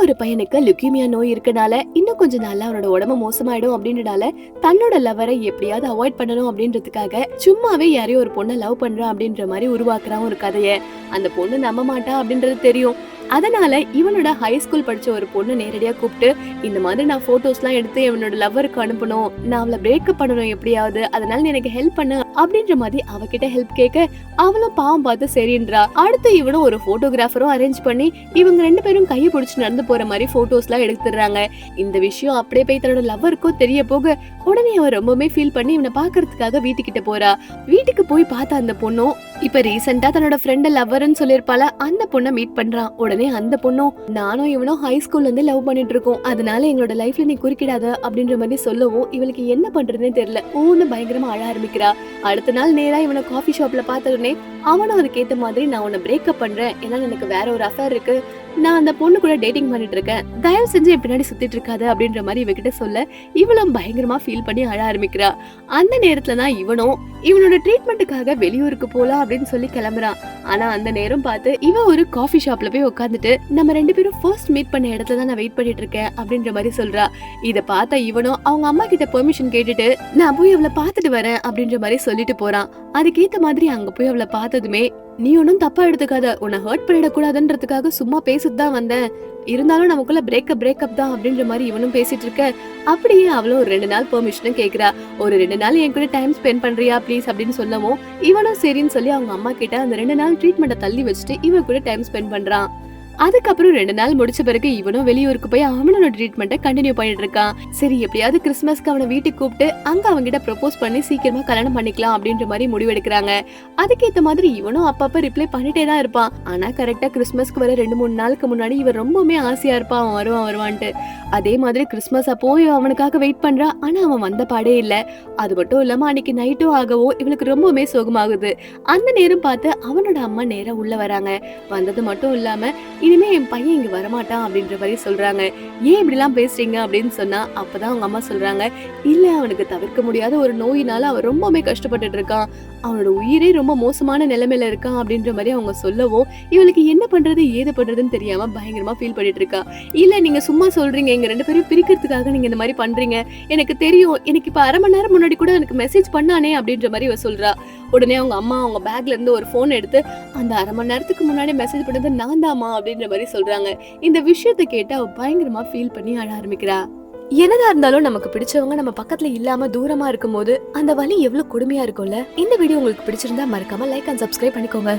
ஒரு பையனுக்கு லுக்கிமியா நோய் இருக்கனால இன்னும் கொஞ்ச நாள்ல அவனோட உடம்பு மோசமாயிடும் அப்படின்றனால தன்னோட லவரை எப்படியாவது அவாய்ட் பண்ணணும் அப்படின்றதுக்காக சும்மாவே யாரையும் ஒரு பொண்ணை லவ் பண்றான் அப்படின்ற மாதிரி உருவாக்குறான் ஒரு கதைய. அந்த பொண்ணு நம்ப மாட்டா அப்படின்றது தெரியும். அதனால இவனோட ஹை ஸ்கூல் படிச்ச ஒரு பொண்ணு நேரடியா கூப்பிட்டு, இந்த மாதிரி நான் போட்டோஸ் எல்லாம் எடுத்து இவனோட லவ்வருக்கு அனுப்பணும், நான் அவளை பிரேக்கப் பண்ணணும் எப்படியாவது, அதனால நீ எனக்கு ஹெல்ப் பண்ணு அப்படின்ற மாதிரி அவகிட்ட ஹெல்ப் கேட்க அவளும் பாவம் பார்த்து சரின்றா. அடுத்து இவனும் ஒரு போட்டோகிராஃபரும் அரேஞ்ச் பண்ணி இவங்க ரெண்டு பேரும் கையை பிடிச்சு நடந்து போற மாதிரி போட்டோஸ் எல்லாம் எடுத்துறாங்க. இந்த விஷயம் அப்படியே போய் தன்னோட லவ்வருக்கும் தெரிய போக உடனே அவ ரொம்பவே ஃபீல் பண்ணி இவனை பாக்குறதுக்காக வீட்டுக்கிட்ட போறா. வீட்டுக்கு போய் பார்த்த அந்த பொண்ணும் இப்ப ரீசெண்டா தன்னோட ஃப்ரெண்ட் லவ்வர்னு சொல்லிருப்பால அந்த பொண்ணை மீட் பண்றான். உடனே அந்த பொண்ணும் நானும் இவனும் ஹை ஸ்கூல்ல இருந்து லவ் பண்ணிட்டு இருக்கோம், அதனால எங்களோட லைஃப்ல நீ குறுக்கிடாத அப்படின்ற மாதிரி சொல்லவும் இவளுக்கு என்ன பண்றதுன்னு தெரியல. ஊன்னு பயங்கரமா அழ ஆரம்பிக்கிறா. அடுத்த நாள் நேரா இவனை காஃபி ஷாப்ல பார்த்த உடனே அவனும் அதுக்கேத்த மாதிரி நான் உன்னை பிரேக்கப் பண்றேன், ஏன்னா எனக்கு வேற ஒரு அஃபேர் இருக்கு, நான் அந்த பொண்ணு கூட டேட்டிங் பண்ணிட்டு இருக்கேன், தயவு செஞ்சு என் பின்னாடி சுத்திட்டு இருக்காது அப்படின்ற மாதிரி இவகிட்ட சொல்ல இவளும் பயங்கரமா ஃபீல் பண்ணி அழ ஆரம்பிக்கிறா. அந்த நேரத்துலதான் இவனும் இவனோட ட்ரீட்மெண்ட்டுக்காக வெளியூருக்கு போலாம் அப்படின்னு சொல்லி கிளம்புறான். ஆனா அந்த நேரம் பார்த்து இவன் ஒரு காஃபி ஷாப்ல போய் உட்காந்துட்டு நம்ம ரெண்டு பேரும் ஃபர்ஸ்ட் மீட் பண்ண இடத்துல தான் நான் வெயிட் பண்ணிட்டு இருக்கேன் அப்படின்ற மாதிரி சொல்றா. இத பார்த்த இவனும் அவங்க அம்மா கிட்ட பெர்மிஷன் கேட்டுட்டு நான் போய் அவளை பார்த்துட்டு வரேன் அப்படின்ற மாதிரி சொல்லிட்டு போறான். அதுக்கேத்த மாதிரி அங்க போய் அவளை பார்த்ததுமே, நீ ஒன்னும் தப்பா எடுத்துக்காத, உன்னை ஹர்ட் பண்ணிடக்கூடாதுன்றதுக்காக சும்மா பேசிட்டு தான் வந்தேன், இருந்தாலும் நமக்குள்ள பிரேக்கப் தான் அப்படின்ற மாதிரி இவனும் பேசிட்டு இருக்க. அப்படியே அவளும் ஒரு 2 நாள் பெர்மிஷனும் கேக்குறா. ஒரு 2 நாள் என் கூட டைம் ஸ்பெண்ட் பண்றியா ப்ளீஸ் அப்படின்னு சொல்லவும் இவனும் சரின்னு சொல்லி அவங்க அம்மா கிட்ட அந்த 2 நாள் ட்ரீட்மெண்ட்டை தள்ளி வச்சுட்டு இவன் கூட டைம் ஸ்பெண்ட் பண்றான். அதுக்கப்புறம் 2 நாள் முடிச்ச பிறகு இவனும் வெளியூருக்கு போய் அவனோட ட்ரீட்மெண்ட்டை கண்டினியூ பண்ணிட்டு இருக்கான். சரி எப்படியாவது கிறிஸ்மஸ்க்கு அவனை வீட்டுக்கு கூப்பிட்டு அங்க அவங்கிட்ட ப்ரப்போஸ் பண்ணி சீக்கிரமா கல்யாணம் பண்ணிக்கலாம் அப்படின்ற மாதிரி முடிவெடுக்கிறாங்க. அதுக்கேத்த மாதிரி இவனும் அப்பப்ப ரிப்ளை பண்ணிட்டே தான் இருப்பான். ஆனா கரெக்டா கிறிஸ்மஸ்க்கு வர 2-3 நாளுக்கு முன்னாடி இவன் ரொம்பவுமே ஆசையா இருப்பான் அவன் வருவான்ட்டு. அதே மாதிரி கிறிஸ்மஸ் அப்போ அவனுக்காக வெயிட் பண்றா. ஆனா அவன் வந்த பாடே இல்ல. அது மட்டும் இல்லாம அன்னைக்கு நைட்டும் ஆகவும் இவளுக்கு ரொம்பவுமே சோகமாகுது. அந்த நேரம் பார்த்து அவனோட அம்மா நேரா உள்ள வராங்க. வந்தது மட்டும் இல்லாம இனிமே என் பையன் இங்க வரமாட்டான் அப்படின்ற மாதிரி சொல்றாங்க. ஏன் இப்படி எல்லாம் பேசுறீங்க அப்படின்னு சொன்னா அப்பதான் அவங்க அம்மா சொல்றாங்க, இல்ல அவனுக்கு தவிர்க்க முடியாத ஒரு நோயினால அவன் ரொம்பவே கஷ்டப்பட்டுட்டு இருக்கான், அவனோட உயிரே ரொம்ப மோசமான நிலைமையில இருக்கான் அப்படின்ற மாதிரி அவங்க சொல்லவும் இவளுக்கு என்ன பண்றது ஏது பண்றதுன்னு தெரியாம பயங்கரமா ஃபீல் பண்ணிட்டு இருக்கா. இல்ல நீங்க சும்மா சொல்றீங்க, எங்க 2 பேரும் பிரிக்கிறதுக்காக நீங்க இந்த மாதிரி பண்றீங்க, எனக்கு தெரியும், எனக்கு இப்ப 1/2 மணி நேரம் முன்னாடி கூட எனக்கு மெசேஜ் பண்ணானே அப்படின்ற மாதிரி இவ சொல்றா. உடனே அவங்க அம்மா அவங்க பேக்ல இருந்து ஒரு போன் எடுத்து அந்த 1/2 மணி நேரத்துக்கு முன்னாடி மெசேஜ் பண்ணது நான் தாமா அப்படின்ற மாதிரி சொல்றாங்க. இந்த விஷயத்தை கேட்டு அவ பயங்கரமா ஃபீல் பண்ணி அழ ஆரம்பிக்கிறா. என்னதா இருந்தாலும் நமக்கு பிடிச்சவங்க நம்ம பக்கத்துல இல்லாம தூரமா இருக்கும் போது அந்த வலி எவ்வளவு கொடுமையா இருக்கும்ல. இந்த வீடியோ உங்களுக்கு பிடிச்சிருந்தா மறக்காம லைக் அண்ட் சப்ஸ்கிரைப் பண்ணிக்கோங்க.